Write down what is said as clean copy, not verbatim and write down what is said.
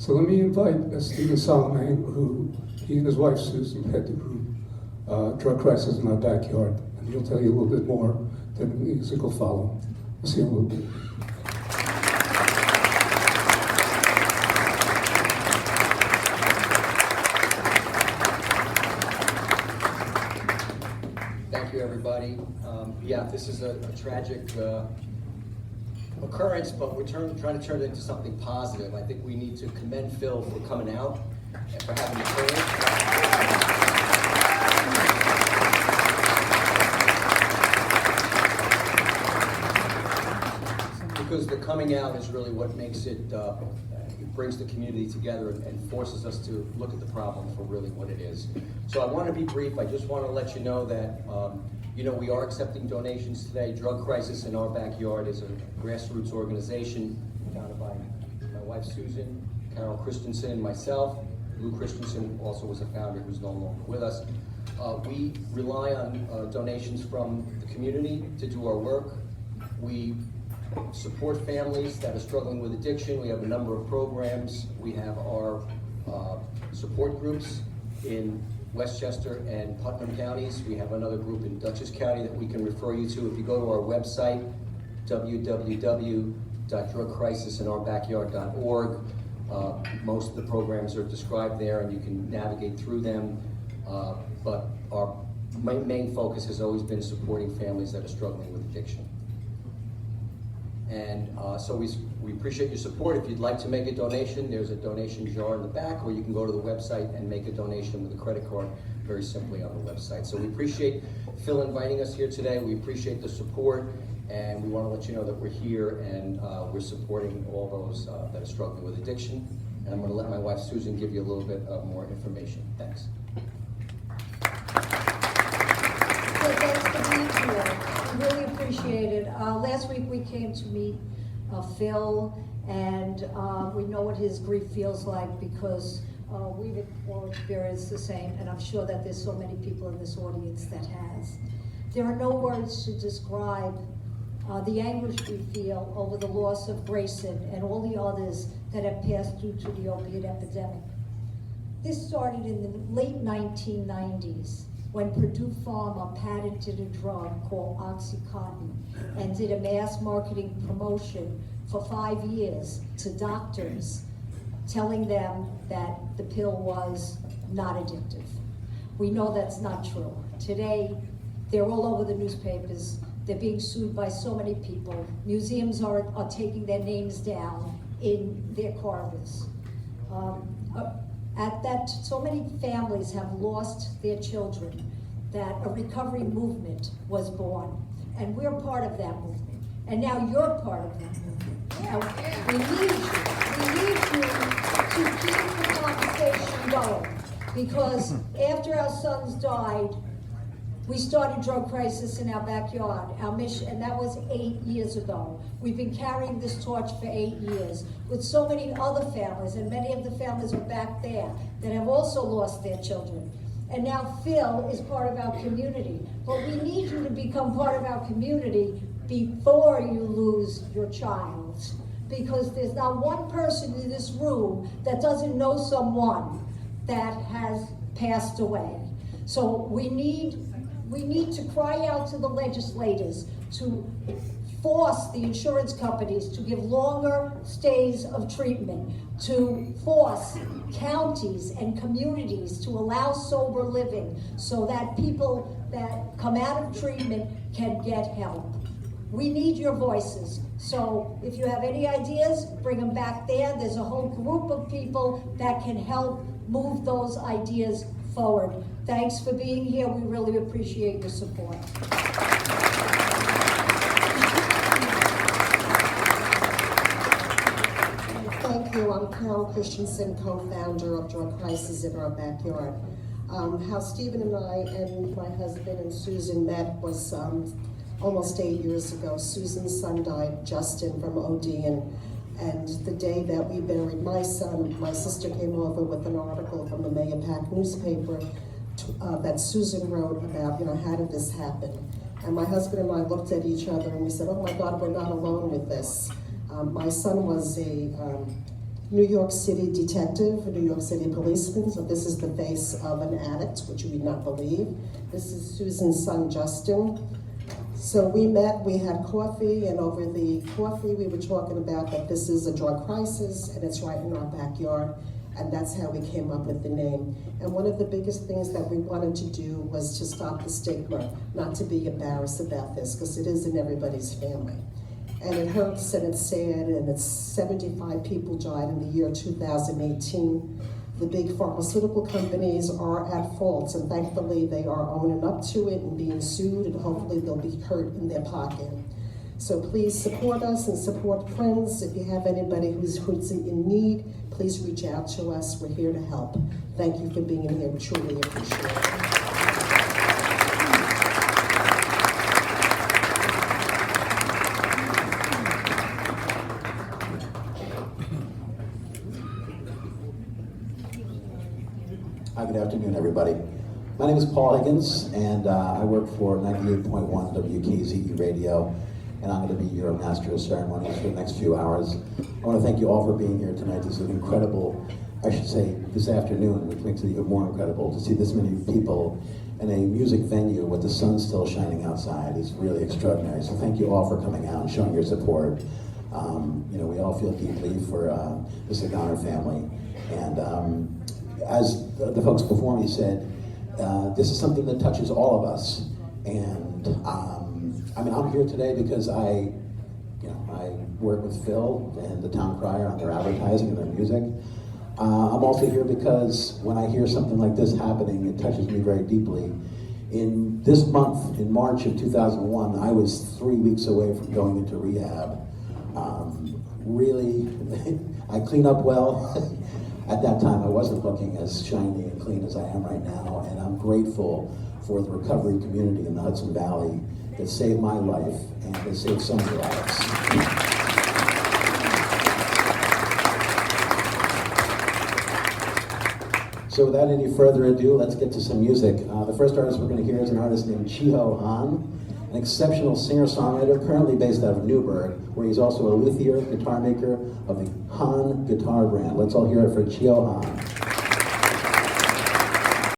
So let me invite Stephen Solomon, who he and his wife Susan head the group Drug Crisis in Our Backyard, and he'll tell you a little bit more. Then the music will follow. We'll see you in a little bit. Thank you, everybody. Yeah, this is a tragic occurrence, but we're trying to turn it into something positive. I think we need to commend Phil for coming out and for having the courage. Because the coming out is really what makes it, it brings the community together and forces us to look at the problem for really what it is. So I want to be brief. I just want to let you know that we are accepting donations today. Drug Crisis in Our Backyard is a grassroots organization founded by my wife Susan, Carol Christensen, and myself. Lou Christensen also was a founder who's no longer with us. We rely on donations from the community to do our work. We support families that are struggling with addiction. We have a number of programs. We have our support groups in Westchester and Putnam counties. We have another group in Dutchess County that we can refer you to. If you go to our website, www.drugcrisisinourbackyard.org, most of the programs are described there and you can navigate through them. But our main focus has always been supporting families that are struggling with addiction. And so we appreciate your support. If you'd like to make a donation, there's a donation jar in the back, or you can go to the website and make a donation with a credit card very simply on the website. So we appreciate Phil inviting us here today. We appreciate the support, and we want to let you know that we're here and we're supporting all those that are struggling with addiction. And I'm going to let my wife Susan give you a little bit more information. Thanks. Thanks for being here. We really appreciate it. Last week we came to meet Phil, and we know what his grief feels like because we've all experienced the same, and I'm sure that there's so many people in this audience that has. There are no words to describe the anguish we feel over the loss of Grayson and all the others that have passed due to the opiate epidemic. This started in the late 1990s. When Purdue Pharma patented a drug called Oxycontin and did a mass marketing promotion for 5 years to doctors, telling them that the pill was not addictive. We know that's not true. Today, they're all over the newspapers. They're being sued by so many people. Museums are taking their names down in their corpus. So many families have lost their children that a recovery movement was born. And we're part of that movement. And now you're part of that movement. Now, we need you to keep the conversation going. Because after our sons died, we started Drug Crisis in Our Backyard, our mission, and that was 8 years ago. We've been carrying this torch for 8 years with so many other families, and many of the families are back there that have also lost their children. And now Phil is part of our community. But we need you to become part of our community before you lose your child. Because there's not one person in this room that doesn't know someone that has passed away. So we need to cry out to the legislators to force the insurance companies to give longer stays of treatment, to force counties and communities to allow sober living so that people that come out of treatment can get help. We need your voices. So if you have any ideas, bring them back there. There's a whole group of people that can help move those ideas forward. Thanks for being here. We really appreciate your support. Thank you. I'm Carol Christensen, co-founder of Drug Crisis in Our Backyard. How Stephen and I and my husband and Susan met was almost 8 years ago. Susan's son died, Justin, from OD, and the day that we buried my son, my sister came over with an article from the Mayapack newspaper that Susan wrote about, how did this happen? And my husband and I looked at each other and we said, oh my God, we're not alone with this. My son was a New York City detective, a New York City policeman. So this is the face of an addict, which you would not believe. This is Susan's son, Justin. So we met, we had coffee, and over the coffee we were talking about that this is a drug crisis and it's right in our backyard, and that's how we came up with the name. And one of the biggest things that we wanted to do was to stop the stigma, not to be embarrassed about this, because it is in everybody's family. And it hurts and it's sad, and it's 75 people died in the year 2018. The big pharmaceutical companies are at fault, and thankfully they are owning up to it and being sued, and hopefully they'll be hurt in their pocket. So please support us and support Friends. If you have anybody who's in need, please reach out to us. We're here to help. Thank you for being here. We truly appreciate it. Hi, good afternoon, everybody. My name is Paul Higgins, and I work for 98.1 WKZE Radio, and I'm going to be your master of ceremonies for the next few hours. I want to thank you all for being here tonight. This is incredible, I should say this afternoon, which makes it even more incredible to see this many people in a music venue with the sun still shining outside is really extraordinary. So thank you all for coming out and showing your support. You know, we all feel deeply for the Sagana family, and as the folks before me said, this is something that touches all of us. And I mean, I'm here today because I work with Phil and the Towne Crier on their advertising and their music. I'm also here because when I hear something like this happening, it touches me very deeply. In this month, in March of 2001, I was 3 weeks away from going into rehab. Really, I clean up well. At that time, I wasn't looking as shiny and clean as I am right now, and I'm grateful for the recovery community in the Hudson Valley that saved my life and that saved so many lives. So without any further ado, let's get to some music. The first artist we're going to hear is an artist named Chiho Han, an exceptional singer-songwriter currently based out of Newburgh, where he's also a luthier, guitar maker of the Han guitar brand. Let's all hear it for Chiho Han.